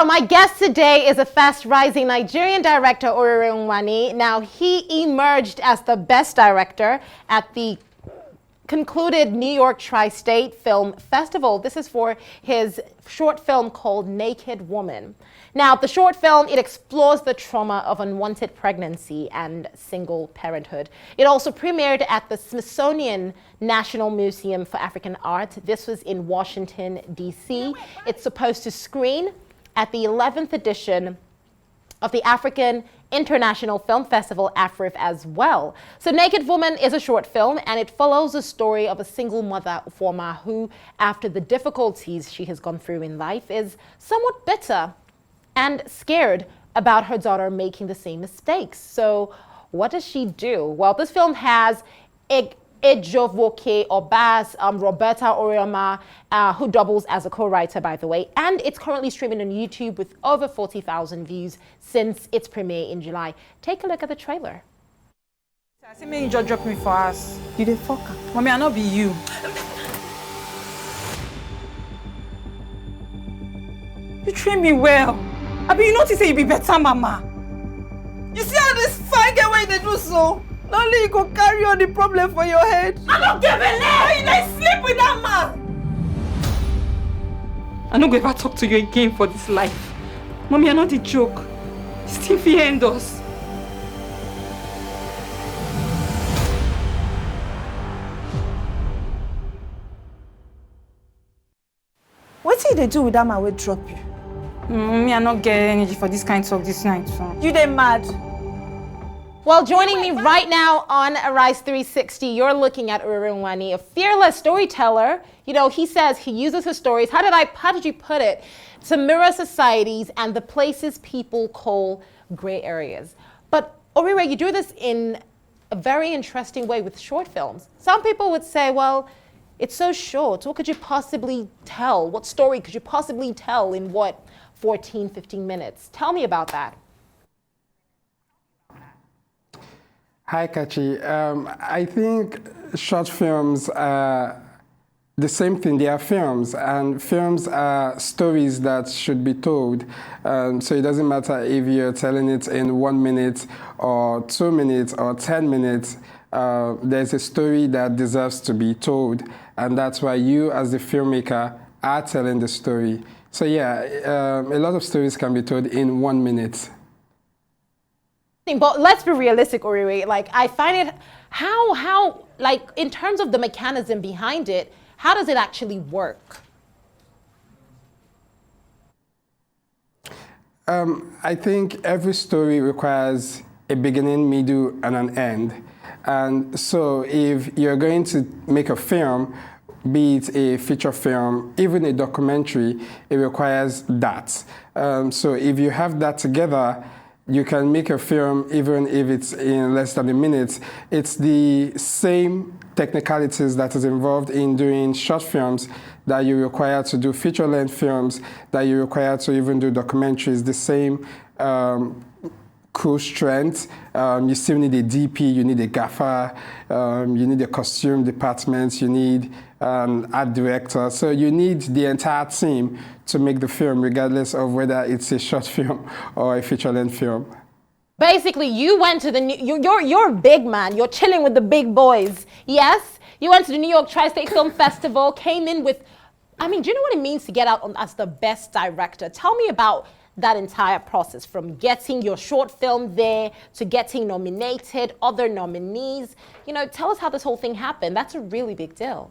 So my guest today is a fast-rising Nigerian director, Orire Nwani. Now, he emerged as the best director at the concluded New York Tri-State Film Festival. This is for his short film called Naked Woman. Now, the short film, it explores the trauma of unwanted pregnancy and single parenthood. It also premiered at the Smithsonian National Museum for African Art. This was in Washington, D.C. It's supposed to screen at the 11th edition of the African International Film Festival, AFRIF, as well. So Naked Woman is a short film, and it follows the story of a single mother, Ufoma, who, after the difficulties she has gone through in life, is somewhat bitter and scared about her daughter making the same mistakes. So what does she do? Well, this film has Ejovoke Obas, Roberta Orioma, who doubles as a co-writer, by the way, and it's currently streaming on YouTube with over 40,000 views since its premiere in July. Take a look at the trailer. I say, may you just drop me for us. You the fucker. Mommy, I not be you. You train me well. I mean, you notice that you be better, mama. You see how this fine girl way they do so? Not only you go carry on the problem for your head. I don't give a leg. You like sleep with that man. I don't go ever talk to you again for this life. Mommy, I not the joke. Still fear end us. What did they do with that man will drop you? Mommy, I not get energy for this kind of talk this night. So. You they mad? Well, joining me right now on Arise 360, you're looking at Orire Nwani, a fearless storyteller. You know, he says he uses his stories, how did you put it, to mirror societies and the places people call gray areas. But Orire, you do this in a very interesting way with short films. Some people would say, well, it's so short. What could you possibly tell? What story could you possibly tell in what, 14, 15 minutes? Tell me about that. Hi, Kachi. I think short films are the same thing. They are films, and films are stories that should be told. So it doesn't matter if you're telling it in 1 minute or 2 minutes or 10 minutes. There's a story that deserves to be told, and that's why you, as the filmmaker, are telling the story. So yeah, a lot of stories can be told in 1 minute. But let's be realistic, Orire. Like, I find it, how, like, in terms of the mechanism behind it, how does it actually work? I think every story requires a beginning, middle, and an end. And so if you're going to make a film, be it a feature film, even a documentary, it requires that. So if you have that together, you can make a film even if it's in less than a minute. It's the same technicalities that is involved in doing short films that you require to do feature-length films, that you require to even do documentaries, the same crew strength. You still need a DP, you need a gaffer, you need a costume department, you need an art director. So you need the entire team to make the film, regardless of whether it's a short film or a feature-length film. Basically, you went to the, you're a big man, you're chilling with the big boys, yes? You went to the New York Tri-State Film Festival, came in with, I mean, do you know what it means to get out as the best director? Tell me about that entire process, from getting your short film there to getting nominated, other nominees. You know, tell us how this whole thing happened. That's a really big deal.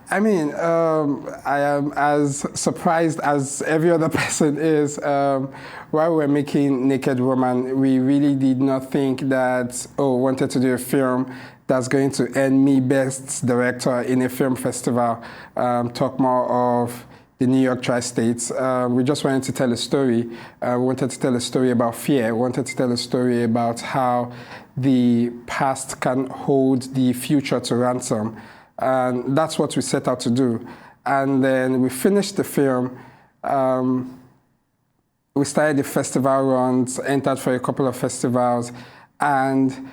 I mean, I am as surprised as every other person is. While we were making Naked Woman, we really did not think that, wanted to do a film that's going to earn me Best Director in a film festival, talk more of the New York Tri-States. We just wanted to tell a story. We wanted to tell a story about fear. We wanted to tell a story about how the past can hold the future to ransom. And that's what we set out to do. And then we finished the film. We started the festival runs, entered for a couple of festivals, and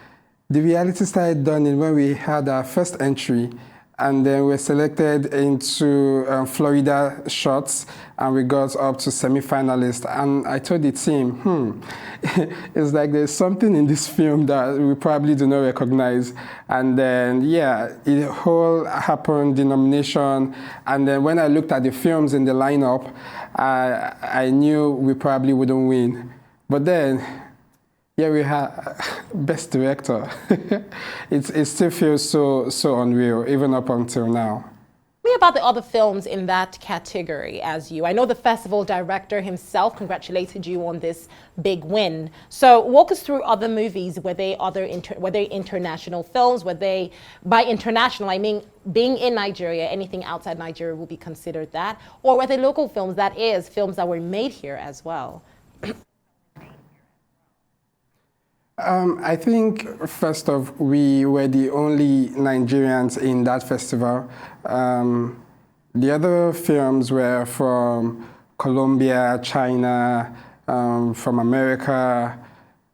the reality started dawning when we had our first entry. and then we're selected into Florida shots, and we got up to semi-finalists. And I told the team, it's like there's something in this film that we probably do not recognize. And then, yeah, it whole happened, the nomination. And then when I looked at the films in the lineup, I knew we probably wouldn't win. But then, yeah, we had Best Director. It still feels so unreal, even up until now. Tell me about the other films in that category as you. I know the festival director himself congratulated you on this big win. So walk us through other movies. Were they international films? Were they, by international, I mean being in Nigeria, anything outside Nigeria will be considered that? Or were they local films, that is, films that were made here as well? I think, first off, we were the only Nigerians in that festival. The other films were from Colombia, China, from America,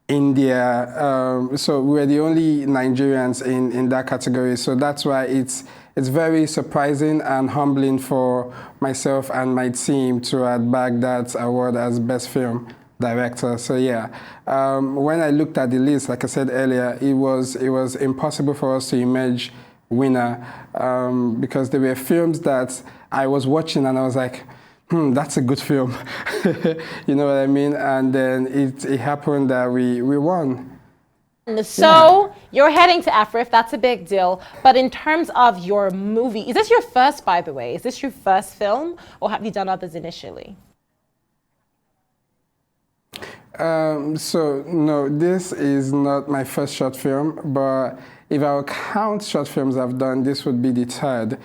India. So we were the only Nigerians in that category. So that's why it's very surprising and humbling for myself and my team to have bagged that award as Best Film Director. So yeah, when I looked at the list, like I said earlier, it was impossible for us to emerge winner because there were films that I was watching and I was like, that's a good film. You know what I mean? And then it happened that we won. So you're heading to AFRIFF, that's a big deal. But in terms of your movie, is this your first, by the way? Is this your first film, or have you done others initially? So no, this is not my first short film, but if I would count short films I've done, this would be the third.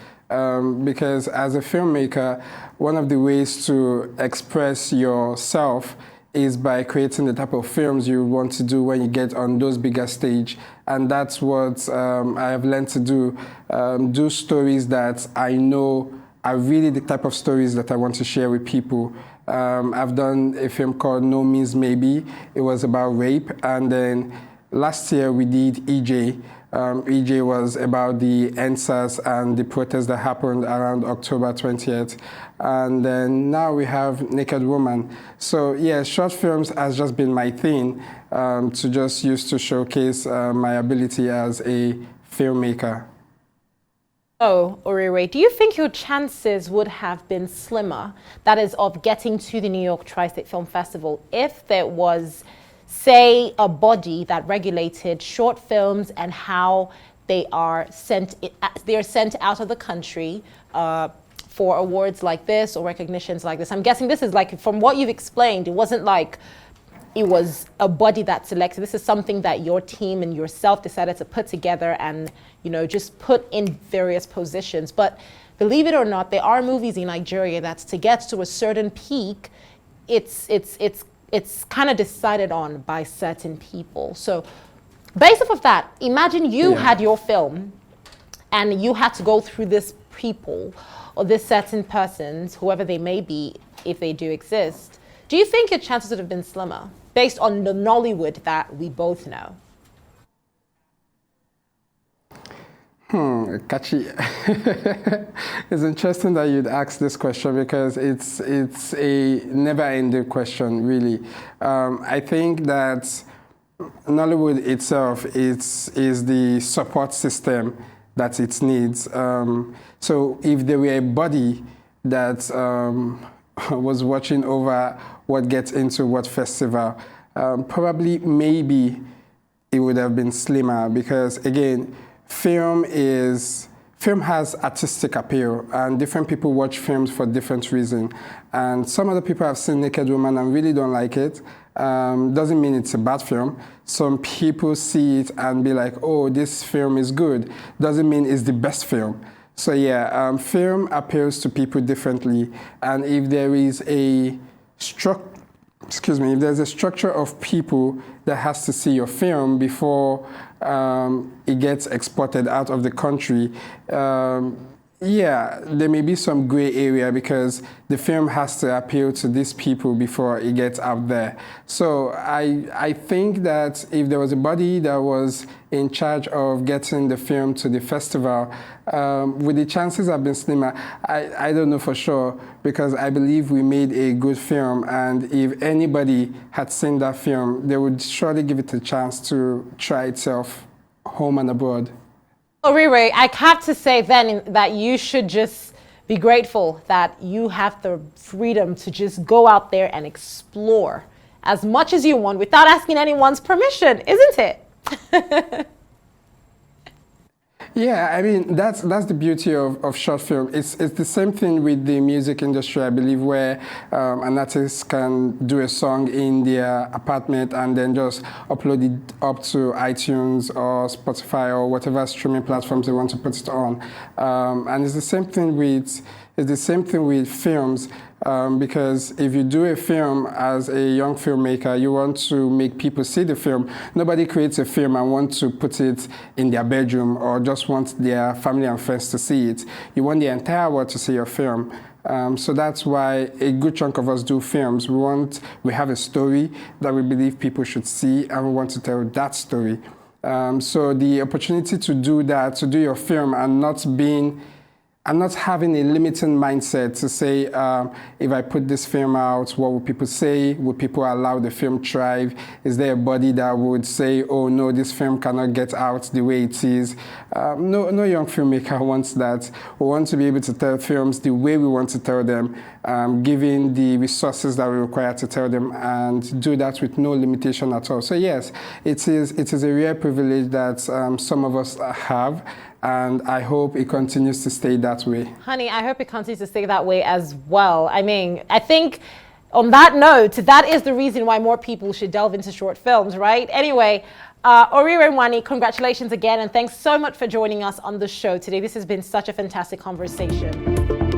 Because as a filmmaker, one of the ways to express yourself is by creating the type of films you want to do when you get on those bigger stage. And that's what I have learned to do. Do stories that I know are really the type of stories that I want to share with people. I've done a film called No Means Maybe. It was about rape. And then last year we did EJ. EJ was about the EndSARS and the protests that happened around October 20th. And then now we have Naked Woman. So yeah, short films has just been my thing to just use to showcase my ability as a filmmaker. Oh, Orire, do you think your chances would have been slimmer, that is, of getting to the New York Tri-State Film Festival, if there was, say, a body that regulated short films and how they are sent out of the country for awards like this or recognitions like this? I'm guessing this is like, from what you've explained, it wasn't like it was a body that selected. This is something that your team and yourself decided to put together and, you know, just put in various positions. But believe it or not, there are movies in Nigeria that to get to a certain peak, it's kind of decided on by certain people. So based off of that, imagine you had your film and you had to go through this people or this certain persons, whoever they may be, if they do exist. Do you think your chances would have been slimmer based on the Nollywood that we both know? Kachi, it's interesting that you'd ask this question because it's a never-ending question, really. I think that Nollywood itself is the support system that it needs. So if there were a body that was watching over what gets into what festival, probably maybe it would have been slimmer because, again, film has artistic appeal and different people watch films for different reasons. And some other people have seen Naked Woman and really don't like it. Doesn't mean it's a bad film. Some people see it and be like, oh, this film is good. Doesn't mean it's the best film. So yeah, film appeals to people differently. And if there is a if there's a structure of people that has to see your film before it gets exported out of the country, Yeah, there may be some gray area because the film has to appeal to these people before it gets out there. So I think that if there was a body that was in charge of getting the film to the festival, would the chances have been slimmer? I don't know for sure because I believe we made a good film, and if anybody had seen that film, they would surely give it a chance to try itself home and abroad. Orire, I have to say then that you should just be grateful that you have the freedom to just go out there and explore as much as you want without asking anyone's permission, isn't it? Yeah, I mean, that's the beauty of short film. It's the same thing with the music industry, I believe, where an artist can do a song in their apartment and then just upload it up to iTunes or Spotify or whatever streaming platforms they want to put it on. And it's the same thing with films. Because if you do a film as a young filmmaker, you want to make people see the film. Nobody creates a film and wants to put it in their bedroom or just wants their family and friends to see it. You want the entire world to see your film. So that's why a good chunk of us do films. We have a story that we believe people should see, and we want to tell that story. So the opportunity to do that, to do your film and not having a limiting mindset to say, if I put this film out, what will people say? Will people allow the film thrive? Is there a body that would say, oh no, this film cannot get out the way it is? No young filmmaker wants that. We want to be able to tell films the way we want to tell them, given the resources that we require to tell them, and do that with no limitation at all. So yes, it is a rare privilege that some of us have, and I hope it continues to stay that way. Honey, I hope it continues to stay that way as well. I mean, I think on that note, that is the reason why more people should delve into short films, right? Anyway, Orire Nwani, congratulations again, and thanks so much for joining us on the show today. This has been such a fantastic conversation.